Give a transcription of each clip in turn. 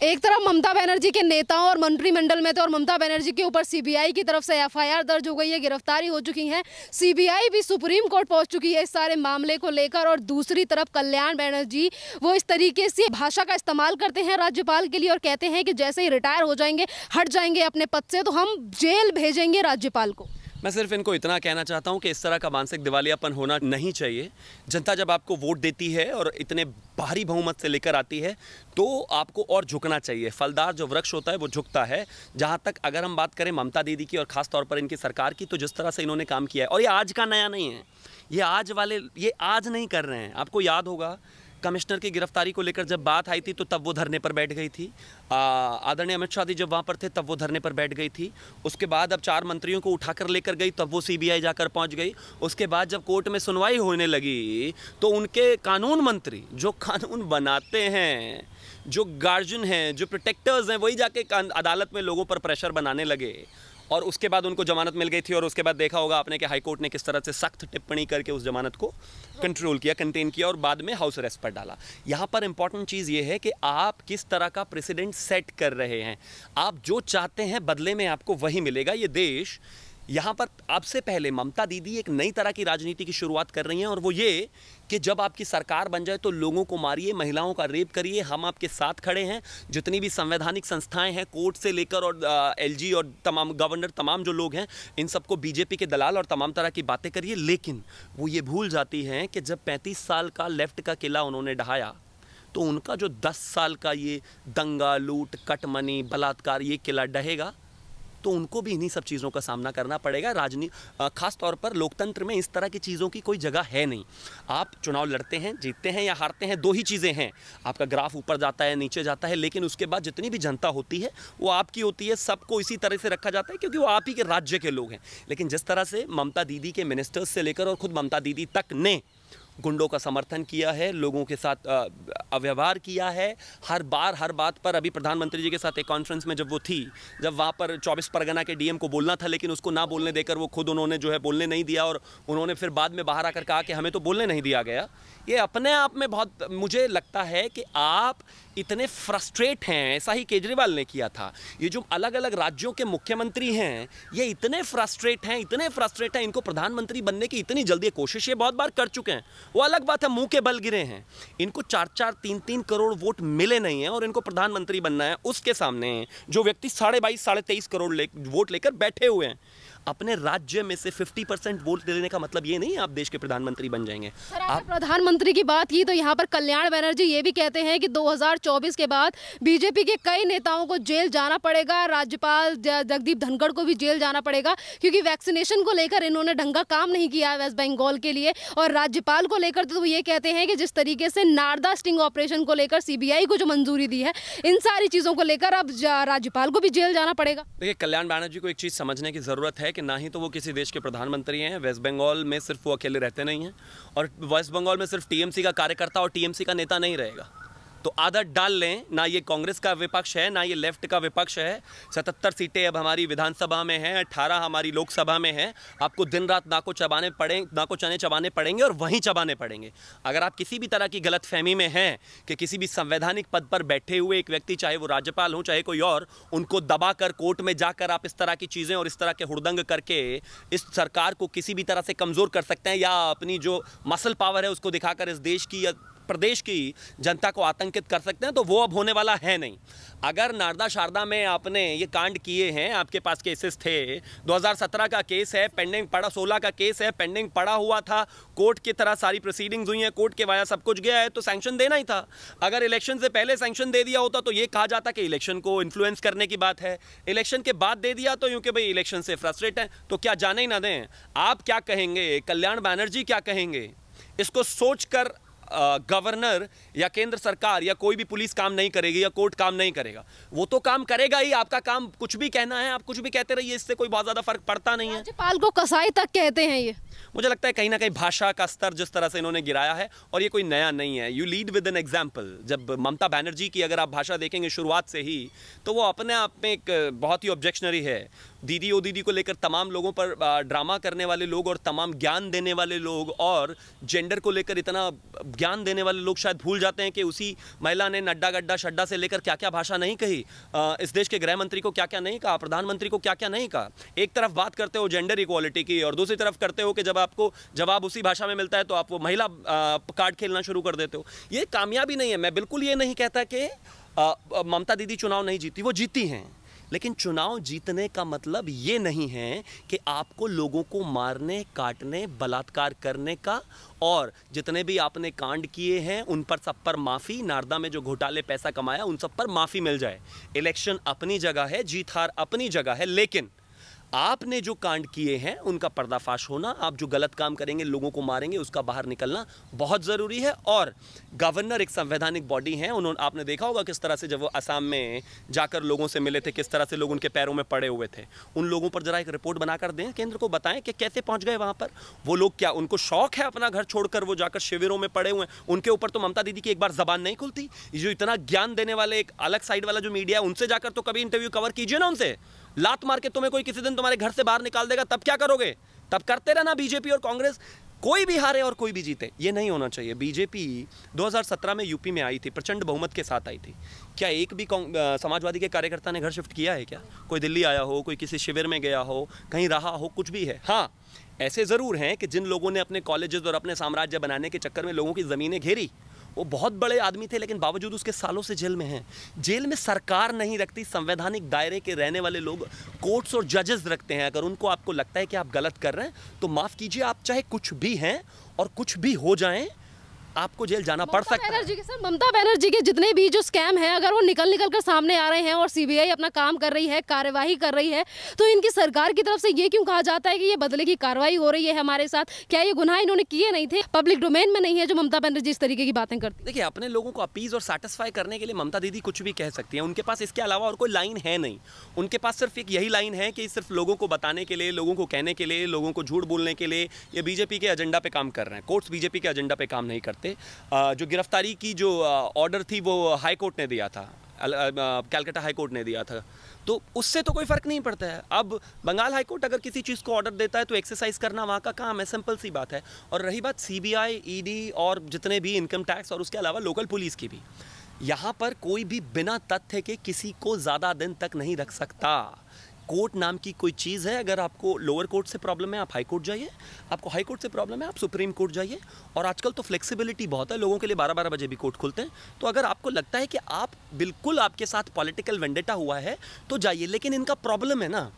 एक तरफ ममता बनर्जी के नेताओं और मंत्रिमंडल में थे और ममता बनर्जी के ऊपर सीबीआई की तरफ से एफआईआर दर्ज हो गई है, गिरफ्तारी हो चुकी है। सीबीआई भी सुप्रीम कोर्ट पहुंच चुकी है इस सारे मामले को लेकर। और दूसरी तरफ कल्याण बनर्जी वो इस तरीके से भाषा का इस्तेमाल करते हैं राज्यपाल के लिए और कहते हैं कि जैसे ही रिटायर हो जाएंगे, हट जाएंगे अपने पद से, तो हम जेल भेजेंगे राज्यपाल को। मैं सिर्फ इनको इतना कहना चाहता हूं कि इस तरह का मानसिक दिवालियापन होना नहीं चाहिए। जनता जब आपको वोट देती है और इतने भारी बहुमत से लेकर आती है तो आपको और झुकना चाहिए। फलदार जो वृक्ष होता है वो झुकता है। जहां तक अगर हम बात करें ममता दीदी की और ख़ास तौर पर इनकी सरकार की, तो जिस तरह से इन्होंने काम किया है, और ये आज का नया नहीं है, ये आज नहीं कर रहे हैं। आपको याद होगा कमिश्नर की गिरफ्तारी को लेकर जब बात आई थी तो तब वो धरने पर बैठ गई थी। आदरणीय अमित शाह जी जब वहाँ पर थे तब वो धरने पर बैठ गई थी। उसके बाद अब 4 मंत्रियों को उठाकर लेकर गई तब वो सीबीआई जाकर पहुँच गई। उसके बाद जब कोर्ट में सुनवाई होने लगी तो उनके कानून मंत्री जो कानून बनाते हैं, जो गार्जियन हैं, जो प्रोटेक्टर्स हैं, वही जाके अदालत में लोगों पर प्रेशर बनाने लगे। और उसके बाद उनको जमानत मिल गई थी। और उसके बाद देखा होगा आपने कि हाई कोर्ट ने किस तरह से सख्त टिप्पणी करके उस जमानत को कंट्रोल किया, कंटेन किया और बाद में हाउस अरेस्ट पर डाला। यहाँ पर इंपॉर्टेंट चीज़ ये है कि आप किस तरह का प्रेसिडेंट सेट कर रहे हैं। आप जो चाहते हैं बदले में आपको वही मिलेगा। ये देश यहाँ पर आपसे पहले ममता दीदी एक नई तरह की राजनीति की शुरुआत कर रही हैं और वो ये कि जब आपकी सरकार बन जाए तो लोगों को मारिए, महिलाओं का रेप करिए, हम आपके साथ खड़े हैं। जितनी भी संवैधानिक संस्थाएं हैं, कोर्ट से लेकर और एलजी और तमाम गवर्नर, तमाम जो लोग हैं, इन सबको बीजेपी के दलाल और तमाम तरह की बातें करिए। लेकिन वो ये भूल जाती हैं कि जब 35 साल का लेफ्ट का किला उन्होंने ढहाया तो उनका जो 10 साल का ये दंगा, लूट, कटमनी, बलात्कार, ये किला ढहेगा तो उनको भी इन्हीं सब चीज़ों का सामना करना पड़ेगा। खास तौर पर लोकतंत्र में इस तरह की चीज़ों की कोई जगह है नहीं। आप चुनाव लड़ते हैं, जीतते हैं या हारते हैं, 2 ही चीज़ें हैं। आपका ग्राफ ऊपर जाता है, नीचे जाता है, लेकिन उसके बाद जितनी भी जनता होती है वो आपकी होती है। सबको इसी तरह से रखा जाता है क्योंकि वो आप ही के राज्य के लोग हैं। लेकिन जिस तरह से ममता दीदी के मिनिस्टर्स से लेकर और खुद ममता दीदी तक ने गुंडों का समर्थन किया है, लोगों के साथ अव्यवहार किया है, हर बात पर। अभी प्रधानमंत्री जी के साथ एक कॉन्फ्रेंस में जब वो थी, जब वहाँ पर 24 परगना के डीएम को बोलना था लेकिन उसको ना बोलने देकर वो खुद उन्होंने जो है बोलने नहीं दिया और उन्होंने फिर बाद में बाहर आकर कहा कि हमें तो बोलने नहीं दिया गया। ये अपने आप में बहुत, मुझे लगता है कि आप इतने फ्रस्ट्रेट हैं। ऐसा ही केजरीवाल ने किया था। ये जो अलग अलग राज्यों के मुख्यमंत्री हैं ये इतने फ्रस्ट्रेट हैं, इनको प्रधानमंत्री बनने की इतनी जल्दी कोशिश ये बहुत बार कर चुके हैं। वो अलग बात है, मुंह के बल गिरे हैं। इनको 4-4, 3-3 करोड़ वोट मिले नहीं हैं और इनको प्रधानमंत्री बनना है। उसके सामने जो व्यक्ति 22.5, 23.5 करोड़ वोट लेकर बैठे हुए हैं, अपने राज्य में से 50% वोट लेने का मतलब ये नहीं है आप देश के प्रधानमंत्री बन जाएंगे। आप प्रधानमंत्री की बात की तो यहाँ पर कल्याण बनर्जी ये भी कहते हैं कि 2024 के बाद बीजेपी के कई नेताओं को जेल जाना पड़ेगा, राज्यपाल जगदीप धनखड़ को भी जेल जाना पड़ेगा क्योंकि वैक्सीनेशन को लेकर इन्होंने ढंग का काम नहीं किया है वेस्ट बंगाल के लिए। और राज्यपाल को लेकर तो वो ये कहते हैं कि जिस तरीके से नारदा स्टिंग ऑपरेशन को लेकर सीबीआई को जो मंजूरी दी है, इन सारी चीज़ों को लेकर अब राज्यपाल को भी जेल जाना पड़ेगा। देखिए, कल्याण बनर्जी को एक चीज़ समझने की ज़रूरत है कि ना ही तो वो किसी देश के प्रधानमंत्री हैं। वेस्ट बंगाल में सिर्फ वो अकेले रहते नहीं हैं और वेस्ट बंगाल में सिर्फ टीएमसी का कार्यकर्ता और टीएमसी का नेता नहीं रहेगा। तो आदत डाल लें, ना ये कांग्रेस का विपक्ष है ना ये लेफ्ट का विपक्ष है। 77 सीटें अब हमारी विधानसभा में हैं, 18 हमारी लोकसभा में हैं। आपको दिन रात नाको चने चबाने पड़ेंगे और वहीं चबाने पड़ेंगे। अगर आप किसी भी तरह की गलतफहमी में हैं कि किसी भी संवैधानिक पद पर बैठे हुए एक व्यक्ति, चाहे वो राज्यपाल हो चाहे कोई और, उनको दबाकर कोर्ट में जाकर आप इस तरह की चीज़ें और इस तरह के हुड़दंग करके इस सरकार को किसी भी तरह से कमज़ोर कर सकते हैं या अपनी जो मसल पावर है उसको दिखाकर इस देश की या प्रदेश की जनता को आतंकित कर सकते हैं, तो वो अब होने वाला है नहीं। अगर नारदा शारदा में आपने ये कांड किए हैं, आपके पास केसेस थे, 2017 का केस है पेंडिंग पड़ा, 16 का केस है पेंडिंग पड़ा हुआ था, कोर्ट की तरह सारी प्रोसीडिंग्स हुई हैं, कोर्ट के वाया सब कुछ गया है, तो सैंक्शन देना ही था। अगर इलेक्शन से पहले सैंक्शन दे दिया होता तो ये कहा जाता कि इलेक्शन को इन्फ्लुएंस करने की बात है। इलेक्शन के बाद दे दिया तो यूँ कि भाई इलेक्शन से फ्रस्ट्रेट है, तो क्या जाने ही ना दें। आप क्या कहेंगे, कल्याण बनर्जी क्या कहेंगे, इसको सोचकर गवर्नर या केंद्र सरकार या कोई भी पुलिस काम नहीं करेगी या कोर्ट काम नहीं करेगा। वो तो काम करेगा ही। आपका काम कुछ भी कहना है, आप कुछ भी कहते रहिए, इससे कोई बहुत ज्यादा फर्क पड़ता नहीं है। राज्यपाल को कसाई तक कहते हैं ये। मुझे लगता है कहीं ना कहीं भाषा का स्तर जिस तरह से इन्होंने गिराया है, और ये कोई नया नहीं है। You lead with an example. जब ममता बनर्जी की अगर आप भाषा देखेंगे शुरुआत से ही, तो वो अपने आप में एक बहुत ही ऑब्जेक्शनरी है। दीदी ओ दीदी को लेकर तमाम लोगों पर ड्रामा करने वाले लोग और तमाम ज्ञान देने वाले लोग और जेंडर को लेकर इतना ज्ञान देने वाले लोग शायद भूल जाते हैं कि उसी महिला ने नड्डा गड्ढा शड्डा से लेकर क्या क्या भाषा नहीं कही, इस देश के गृह मंत्री को क्या क्या नहीं कहा, प्रधानमंत्री को क्या क्या नहीं कहा। एक तरफ बात करते हो जेंडर इक्वालिटी की और दूसरी तरफ करते हो कि जब आपको जवाब उसी भाषा में मिलता है तो आप वो महिला कार्ड खेलना शुरू कर देते हो। ये कामयाबी नहीं है। मैं बिल्कुल ये नहीं कहता कि ममता दीदी चुनाव नहीं जीती, वो जीती हैं, लेकिन चुनाव जीतने का मतलब ये नहीं है कि आपको लोगों को मारने, काटने, बलात्कार करने का और जितने भी आपने कांड किए हैं उन पर सब पर माफ़ी, नारदा में जो घोटाले पैसा कमाया उन सब पर माफ़ी मिल जाए। इलेक्शन अपनी जगह है, जीत हार अपनी जगह है, लेकिन आपने जो कांड किए हैं उनका पर्दाफाश होना, आप जो गलत काम करेंगे, लोगों को मारेंगे, उसका बाहर निकलना बहुत ज़रूरी है। और गवर्नर एक संवैधानिक बॉडी हैं। उन्होंने, आपने देखा होगा किस तरह से जब वो असम में जाकर लोगों से मिले थे, किस तरह से लोग उनके पैरों में पड़े हुए थे। उन लोगों पर जरा एक रिपोर्ट बनाकर दें, केंद्र को बताएं कि कैसे पहुंच गए वहाँ पर वो लोग। क्या उनको शौक है अपना घर छोड़कर वो जाकर शिविरों में पड़े हुए हैं? उनके ऊपर तो ममता दीदी की एक बार जबान नहीं खुलती। जो इतना ज्ञान देने वाले एक अलग साइड वाला जो मीडिया है, उनसे जाकर तो कभी इंटरव्यू कवर कीजिए ना उनसे। लात मार के तुम्हें कोई किसी दिन तुम्हारे घर से बाहर निकाल देगा, तब क्या करोगे? तब करते रहना बीजेपी और कांग्रेस, कोई भी हारे और कोई भी जीते, ये नहीं होना चाहिए। बीजेपी 2017 में यूपी में आई थी, प्रचंड बहुमत के साथ आई थी। क्या एक भी समाजवादी के कार्यकर्ता ने घर शिफ्ट किया है क्या? कोई दिल्ली आया हो, कोई किसी शिविर में गया हो, कहीं रहा हो, कुछ भी है? हाँ, ऐसे ज़रूर हैं कि जिन लोगों ने अपने कॉलेजेस और अपने साम्राज्य बनाने के चक्कर में लोगों की ज़मीनें घेरी, वो बहुत बड़े आदमी थे, लेकिन बावजूद उसके सालों से जेल में हैं। जेल में सरकार नहीं रखती, संवैधानिक दायरे के रहने वाले लोग कोर्ट्स और जजेस रखते हैं। अगर उनको आपको लगता है कि आप गलत कर रहे हैं तो माफ़ कीजिए, आप चाहे कुछ भी हैं और कुछ भी हो जाएं, आपको जेल जाना पड़ सकता है। ममता बनर्जी के जितने भी जो स्कैम हैं, अगर वो निकल कर सामने आ रहे हैं और सीबीआई अपना काम कर रही है, कार्यवाही कर रही है, तो इनकी सरकार की तरफ से ये क्यों कहा जाता है कि ये बदले की कार्रवाई हो रही है हमारे साथ? क्या ये गुनाह इन्होंने किए नहीं थे? पब्लिक डोमेन में नहीं है जो ममता बनर्जी इस तरीके की बातें करती? देखिए, अपने लोगों को अपीज और सेटिस्फाई करने के लिए ममता दीदी कुछ भी कह सकती है। उनके पास इसके अलावा और कोई लाइन है नहीं। उनके पास सिर्फ एक यही लाइन है कि सिर्फ लोगों को बताने के लिए, लोगों को कहने के लिए, लोगों को झूठ बोलने के लिए ये बीजेपी के एजेंडा पे काम कर रहे हैं। कोर्ट्स बीजेपी के एजेंडा पे काम नहीं करते। जो गिरफ्तारी की जो ऑर्डर थी वो हाई कोर्ट ने दिया था, कलकत्ता हाई कोर्ट ने दिया था, तो उससे तो कोई फ़र्क नहीं पड़ता है। अब बंगाल हाई कोर्ट अगर किसी चीज़ को ऑर्डर देता है तो एक्सरसाइज करना वहाँ का काम है, सिंपल सी बात है। और रही बात सीबीआई, ईडी और जितने भी इनकम टैक्स और उसके अलावा लोकल पुलिस की भी, यहाँ पर कोई भी बिना तथ्य के किसी को ज़्यादा दिन तक नहीं रख सकता। कोर्ट नाम की कोई चीज़ है। अगर आपको लोअर कोर्ट से प्रॉब्लम है आप हाई कोर्ट जाइए, आपको हाई कोर्ट से प्रॉब्लम है आप सुप्रीम कोर्ट जाइए। और आजकल तो फ्लेक्सिबिलिटी बहुत है, लोगों के लिए 12-12 बजे भी कोर्ट खुलते हैं। तो अगर आपको लगता है कि आप बिल्कुल आपके साथ पॉलिटिकल वेंडेटा हुआ है तो जाइए। लेकिन इनका प्रॉब्लम है ना,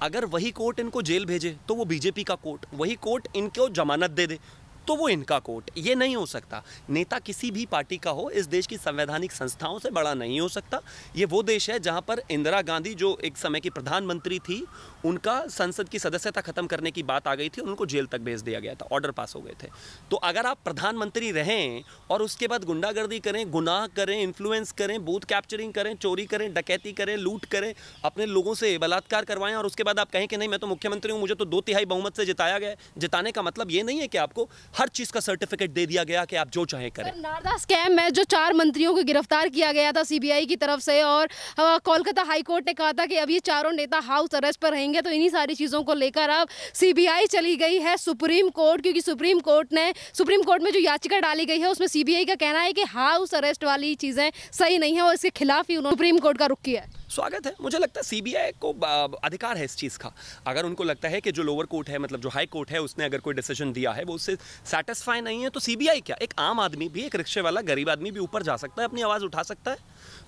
अगर वही कोर्ट इनको जेल भेजे तो वो बीजेपी का कोर्ट, वही कोर्ट इनको जमानत दे दे तो वो इनका कोर्ट। ये नहीं हो सकता। नेता किसी भी पार्टी का हो, इस देश की संवैधानिक संस्थाओं से बड़ा नहीं हो सकता। ये वो देश है जहां पर इंदिरा गांधी जो एक समय की प्रधानमंत्री थी, उनका संसद की सदस्यता खत्म करने की बात आ गई थी, उनको जेल तक भेज दिया गया था, ऑर्डर पास हो गए थे। तो अगर आप प्रधानमंत्री रहें और उसके बाद गुंडागर्दी करें, गुनाह करें, इन्फ्लुएंस करें, बूथ कैप्चरिंग करें, चोरी करें, डकैती करें, लूट करें, अपने लोगों से बलात्कार करवाएं और उसके बाद आप कहें कि नहीं मैं तो मुख्यमंत्री हूं, मुझे तो 2/3 बहुमत से जिताया गया। जिताने का मतलब ये नहीं है कि आपको हर चीज का सर्टिफिकेट दे दिया गया कि आप जो चाहे करें। नारदा स्कैम में जो 4 मंत्रियों को गिरफ्तार किया गया था सीबीआई की तरफ से, और कोलकाता हाई कोर्ट ने कहा था कि अब ये चारों नेता हाउस अरेस्ट पर रहेंगे, तो इन्हीं सारी चीज़ों को लेकर अब सीबीआई चली गई है सुप्रीम कोर्ट, क्योंकि सुप्रीम कोर्ट में जो याचिका डाली गई है उसमें सीबीआई का कहना है कि हाउस अरेस्ट वाली चीज़ें सही नहीं है और इसके खिलाफ ही उन्होंने सुप्रीम कोर्ट का रुख किया है। स्वागत है। मुझे लगता है सीबीआई को अधिकार है इस चीज़ का। अगर उनको लगता है कि जो लोअर कोर्ट है, मतलब जो हाई कोर्ट है, उसने अगर कोई डिसीजन दिया है वो उससे सेटिस्फाई नहीं है, तो सीबीआई क्या, एक आम आदमी भी, एक रिक्शे वाला गरीब आदमी भी ऊपर जा सकता है, अपनी आवाज़ उठा सकता है।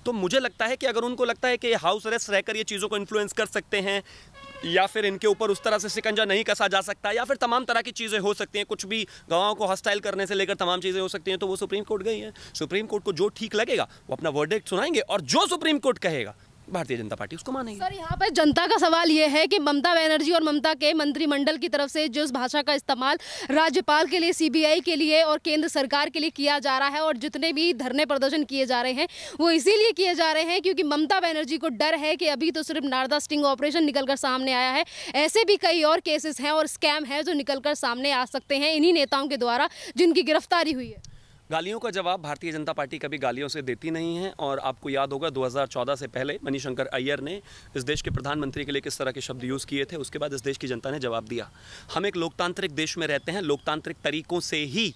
तो मुझे लगता है कि अगर उनको लगता है कि हाउस अरेस्ट रहकर ये चीज़ों को इन्फ्लुएंस कर सकते हैं, या फिर इनके ऊपर उस तरह से शिकंजा नहीं कसा जा सकता, या फिर तमाम तरह की चीज़ें हो सकती हैं, कुछ भी गवाहों को हॉस्टाइल करने से लेकर तमाम चीज़ें हो सकती हैं, तो वो सुप्रीम कोर्ट गई है। सुप्रीम कोर्ट को जो ठीक लगेगा वो अपना वर्डिक्ट सुनाएंगे और जो सुप्रीम कोर्ट कहेगा भारतीय जनता पार्टी उसको मानेगी। सर, यहाँ पर जनता का सवाल ये है कि ममता बनर्जी और ममता के मंत्रिमंडल की तरफ से जिस भाषा का इस्तेमाल राज्यपाल के लिए, सीबीआई के लिए और केंद्र सरकार के लिए किया जा रहा है, और जितने भी धरने प्रदर्शन किए जा रहे हैं वो इसीलिए किए जा रहे हैं क्योंकि ममता बनर्जी को डर है कि अभी तो सिर्फ नारदा स्टिंग ऑपरेशन निकलकर सामने आया है, ऐसे भी कई और केसेस हैं और स्कैम है जो निकलकर सामने आ सकते हैं इन्हीं नेताओं के द्वारा जिनकी गिरफ्तारी हुई है। गालियों का जवाब भारतीय जनता पार्टी कभी गालियों से देती नहीं है। और आपको याद होगा 2014 से पहले मणिशंकर अय्यर ने इस देश के प्रधानमंत्री के लिए किस तरह के शब्द यूज़ किए थे, उसके बाद इस देश की जनता ने जवाब दिया। हम एक लोकतांत्रिक देश में रहते हैं, लोकतांत्रिक तरीकों से ही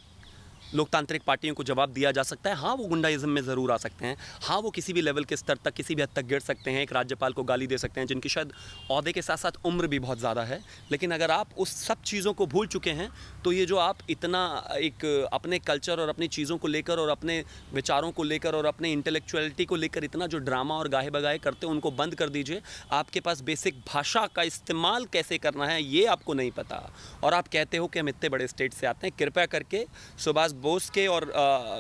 लोकतांत्रिक पार्टियों को जवाब दिया जा सकता है। हाँ, वो गुंडाइज्म में ज़रूर आ सकते हैं, हाँ वो किसी भी लेवल के स्तर तक, किसी भी हद तक गिर सकते हैं, एक राज्यपाल को गाली दे सकते हैं जिनकी शायद ओहदे के साथ साथ उम्र भी बहुत ज़्यादा है। लेकिन अगर आप उस सब चीज़ों को भूल चुके हैं तो ये जो आप इतना एक अपने कल्चर और अपनी चीज़ों को लेकर और अपने विचारों को लेकर और अपने इंटेलेक्चुअलिटी को लेकर इतना जो ड्रामा और गाहे बगाहे करते हैं उनको बंद कर दीजिए। आपके पास बेसिक भाषा का इस्तेमाल कैसे करना है ये आपको नहीं पता, और आप कहते हो कि हम इतने बड़े स्टेट से आते हैं। कृपया करके सुभाष बोस के और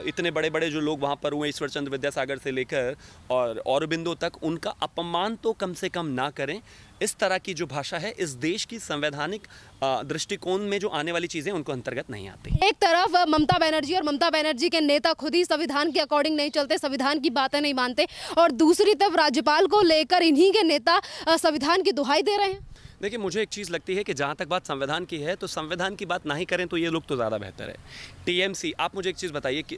इतने बड़े बड़े जो लोग वहाँ पर हुए, ईश्वर चंद्र विद्यासागर से लेकर और औरबिंदो तक, उनका अपमान तो कम से कम ना करें। इस तरह की जो भाषा है इस देश की संवैधानिक दृष्टिकोण में जो आने वाली चीज़ें उनको अंतर्गत नहीं आती। एक तरफ ममता बनर्जी और ममता बनर्जी के नेता खुद ही संविधान के अकॉर्डिंग नहीं चलते, संविधान की बातें नहीं मानते, और दूसरी तरफ राज्यपाल को लेकर इन्हीं के नेता संविधान की दुहाई दे रहे हैं। देखिए, मुझे एक चीज़ लगती है कि जहाँ तक बात संविधान की है तो संविधान की बात ना ही करें तो ये लोग तो ज़्यादा बेहतर है। टीएमसी, आप मुझे एक चीज़ बताइए कि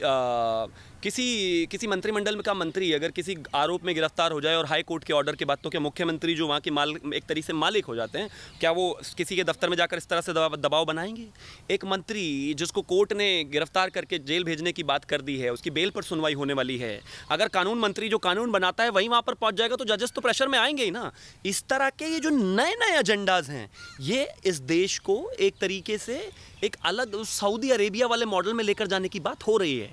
किसी मंत्रिमंडल का मंत्री अगर किसी आरोप में गिरफ्तार हो जाए और हाई कोर्ट के ऑर्डर के बाद, तो क्या मुख्यमंत्री जो वहाँ के एक तरीके से मालिक हो जाते हैं, क्या वो किसी के दफ्तर में जाकर इस तरह से दबाव बनाएंगे? एक मंत्री जिसको कोर्ट ने गिरफ्तार करके जेल भेजने की बात कर दी है, उसकी बेल पर सुनवाई होने वाली है, अगर कानून मंत्री जो कानून बनाता है वहीं वहाँ पर पहुँच जाएगा तो जजेस तो प्रेशर में आएंगे ही ना। इस तरह के ये जो नए नए एजेंडाज हैं ये इस देश को एक तरीके से एक अलग सऊदी अरेबिया वाले मॉडल में लेकर जाने की बात हो रही है।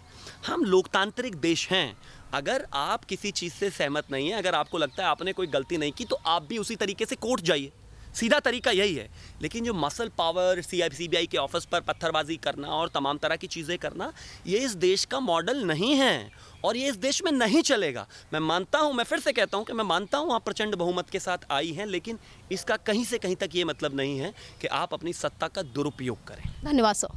हम लोकतांत्रिक देश हैं। अगर आप किसी चीज़ से सहमत नहीं है, अगर आपको लगता है आपने कोई गलती नहीं की, तो आप भी उसी तरीके से कोर्ट जाइए, सीधा तरीका यही है। लेकिन जो मसल पावर, सीबीआई के ऑफिस पर पत्थरबाजी करना और तमाम तरह की चीज़ें करना, ये इस देश का मॉडल नहीं है और ये इस देश में नहीं चलेगा। मैं मानता हूँ, मैं फिर से कहता हूँ कि मैं मानता हूँ आप प्रचंड बहुमत के साथ आई हैं, लेकिन इसका कहीं से कहीं तक ये मतलब नहीं है कि आप अपनी सत्ता का दुरुपयोग करें। धन्यवाद सर।